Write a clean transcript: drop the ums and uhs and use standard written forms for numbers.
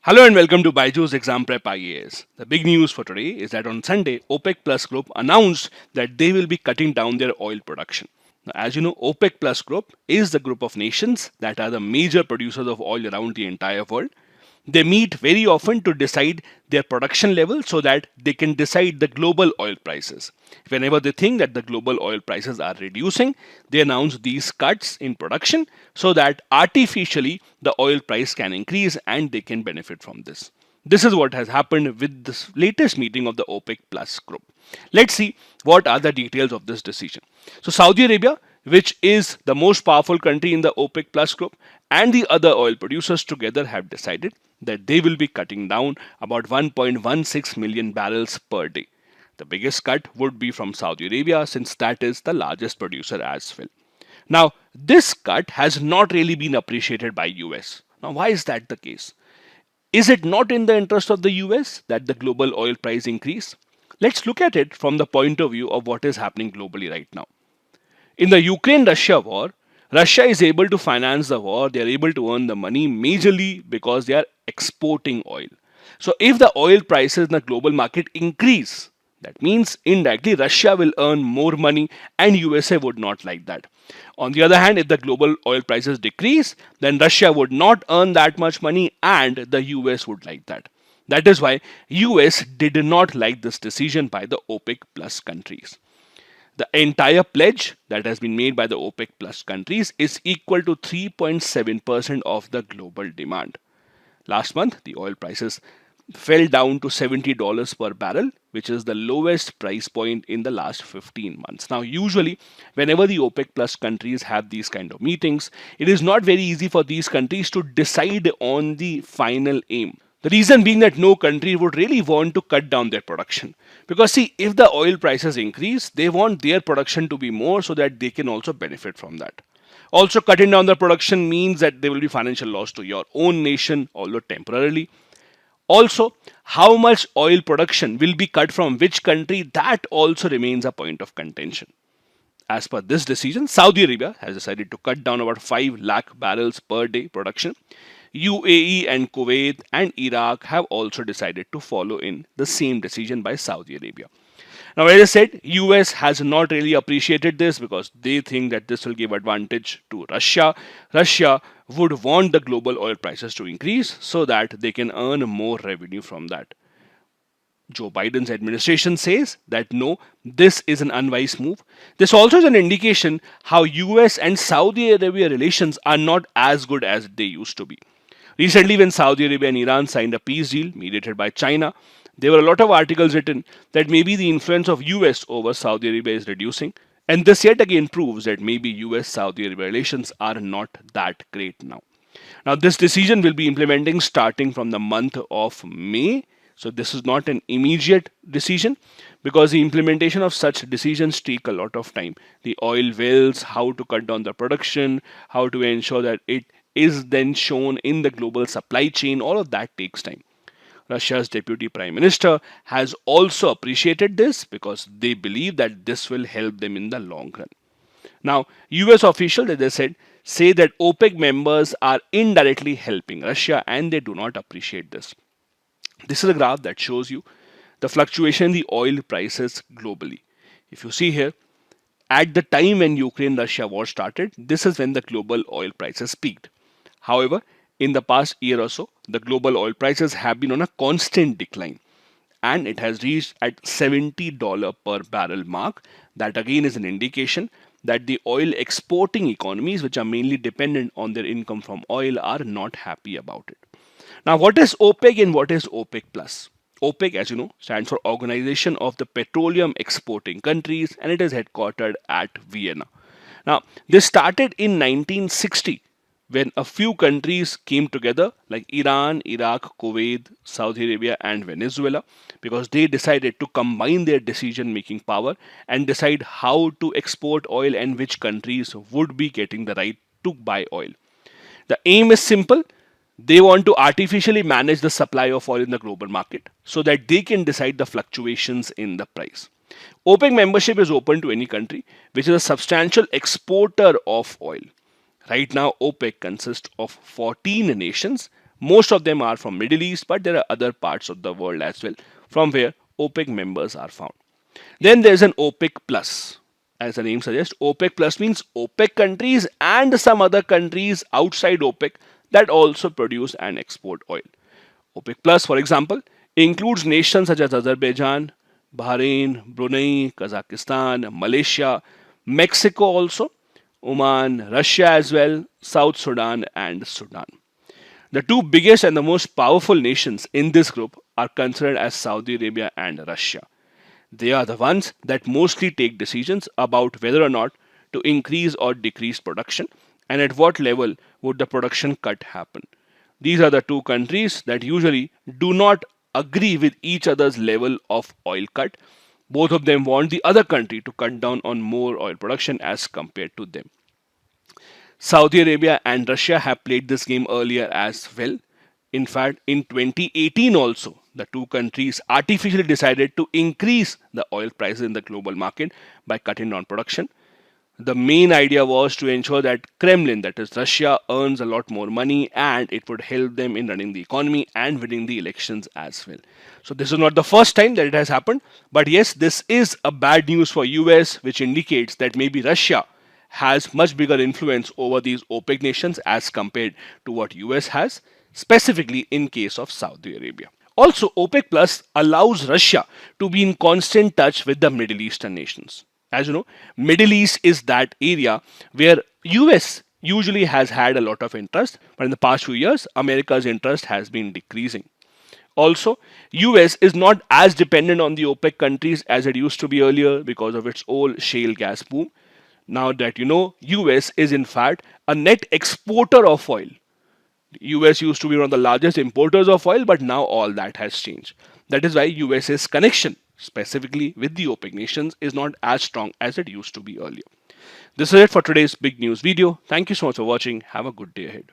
Hello and welcome to BYJU'S Exam Prep IAS. The big news for today is that on Sunday, OPEC Plus Group announced that they will be cutting down their oil production. Now, as you know, OPEC Plus Group is the group of nations that are the major producers of oil around the entire world. They meet very often to decide their production level so that they can decide the global oil prices. Whenever they think that the global oil prices are reducing, they announce these cuts in production so that artificially the oil price can increase and they can benefit from this. This is what has happened with this latest meeting of the OPEC Plus group. Let's see what are the details of this decision. So Saudi Arabia, which is the most powerful country in the OPEC Plus group, and the other oil producers together have decided that they will be cutting down about 1.16 million barrels per day. The biggest cut would be from Saudi Arabia since that is the largest producer as well. Now, this cut has not really been appreciated by US. Now, why is that the case? Is it not in the interest of the US that the global oil price increase? Let's look at it from the point of view of what is happening globally right now. In the Ukraine-Russia war, Russia is able to finance the war. They are able to earn the money majorly because they are exporting oil. So if the oil prices in the global market increase, that means indirectly Russia will earn more money and USA would not like that. On the other hand, if the global oil prices decrease, then Russia would not earn that much money and the US would like that. That is why US did not like this decision by the OPEC plus countries. The entire pledge that has been made by the OPEC plus countries is equal to 3.7% of the global demand. Last month, the oil prices fell down to $70 per barrel, which is the lowest price point in the last 15 months. Now, usually, whenever the OPEC plus countries have these kind of meetings, it is not very easy for these countries to decide on the final aim. The reason being that no country would really want to cut down their production. Because see, if the oil prices increase, they want their production to be more so that they can also benefit from that. Also, cutting down the production means that there will be financial loss to your own nation, although temporarily. Also, how much oil production will be cut from which country, that also remains a point of contention. As per this decision, Saudi Arabia has decided to cut down about 5 lakh barrels per day production. UAE and Kuwait and Iraq have also decided to follow in the same decision by Saudi Arabia. Now, as I said, US has not really appreciated this because they think that this will give advantage to Russia. Russia would want the global oil prices to increase so that they can earn more revenue from that. Joe Biden's administration says that no, this is an unwise move. This also is an indication how US and Saudi Arabia relations are not as good as they used to be. Recently, when Saudi Arabia and Iran signed a peace deal mediated by China, there were a lot of articles written that maybe the influence of US over Saudi Arabia is reducing. And this yet again proves that maybe US-Saudi Arabia relations are not that great now. Now, this decision will be implementing starting from the month of May. So this is not an immediate decision because the implementation of such decisions take a lot of time. The oil wells, how to cut down the production, how to ensure that it is then shown in the global supply chain, all of that takes time. Russia's deputy prime minister has also appreciated this because they believe that this will help them in the long run. Now, US officials, as I said, say that OPEC members are indirectly helping Russia and they do not appreciate this. This is a graph that shows you the fluctuation in the oil prices globally. If you see here, at the time when Ukraine-Russia war started, this is when the global oil prices peaked. However, in the past year or so, the global oil prices have been on a constant decline and it has reached at $70 per barrel mark. That again is an indication that the oil exporting economies, which are mainly dependent on their income from oil, are not happy about it. Now, what is OPEC and what is OPEC Plus? OPEC, as you know, stands for Organization of the Petroleum Exporting Countries and it is headquartered at Vienna. Now, this started in 1960 when a few countries came together like Iran, Iraq, Kuwait, Saudi Arabia and Venezuela because they decided to combine their decision making power and decide how to export oil and which countries would be getting the right to buy oil. The aim is simple. They want to artificially manage the supply of oil in the global market so that they can decide the fluctuations in the price. OPEC membership is open to any country which is a substantial exporter of oil. Right now, OPEC consists of 14 nations, Most of them are from Middle East, but there are other parts of the world as well from where OPEC members are found. Then there's an OPEC Plus. As the name suggests, OPEC Plus means OPEC countries and some other countries outside OPEC that also produce and export oil. OPEC Plus, for example, includes nations such as Azerbaijan, Bahrain, Brunei, Kazakhstan, Malaysia, Mexico also, Oman, Russia as well, South Sudan, and Sudan. The two biggest and the most powerful nations in this group are considered as Saudi Arabia and Russia. They are the ones that mostly take decisions about whether or not to increase or decrease production and at what level would the production cut happen. These are the two countries that usually do not agree with each other's level of oil cut. Both of them want the other country to cut down on more oil production as compared to them. Saudi Arabia and Russia have played this game earlier as well. In fact, in 2018 also, the two countries artificially decided to increase the oil prices in the global market by cutting down production. The main idea was to ensure that Kremlin, that is Russia, earns a lot more money and it would help them in running the economy and winning the elections as well. So this is not the first time that it has happened, but yes, this is a bad news for US, which indicates that maybe Russia has much bigger influence over these OPEC nations as compared to what US has, specifically in case of Saudi Arabia. Also, OPEC Plus allows Russia to be in constant touch with the Middle Eastern nations. As you know, Middle East is that area where US usually has had a lot of interest, but in the past few years, America's interest has been decreasing. Also, US is not as dependent on the OPEC countries as it used to be earlier because of its old shale gas boom. Now that you know, US is in fact a net exporter of oil. US used to be one of the largest importers of oil, but now all that has changed. That is why US's connection, specifically with the OPEC nations, is not as strong as it used to be earlier. This is it for today's big news video. Thank you so much for watching. Have a good day ahead.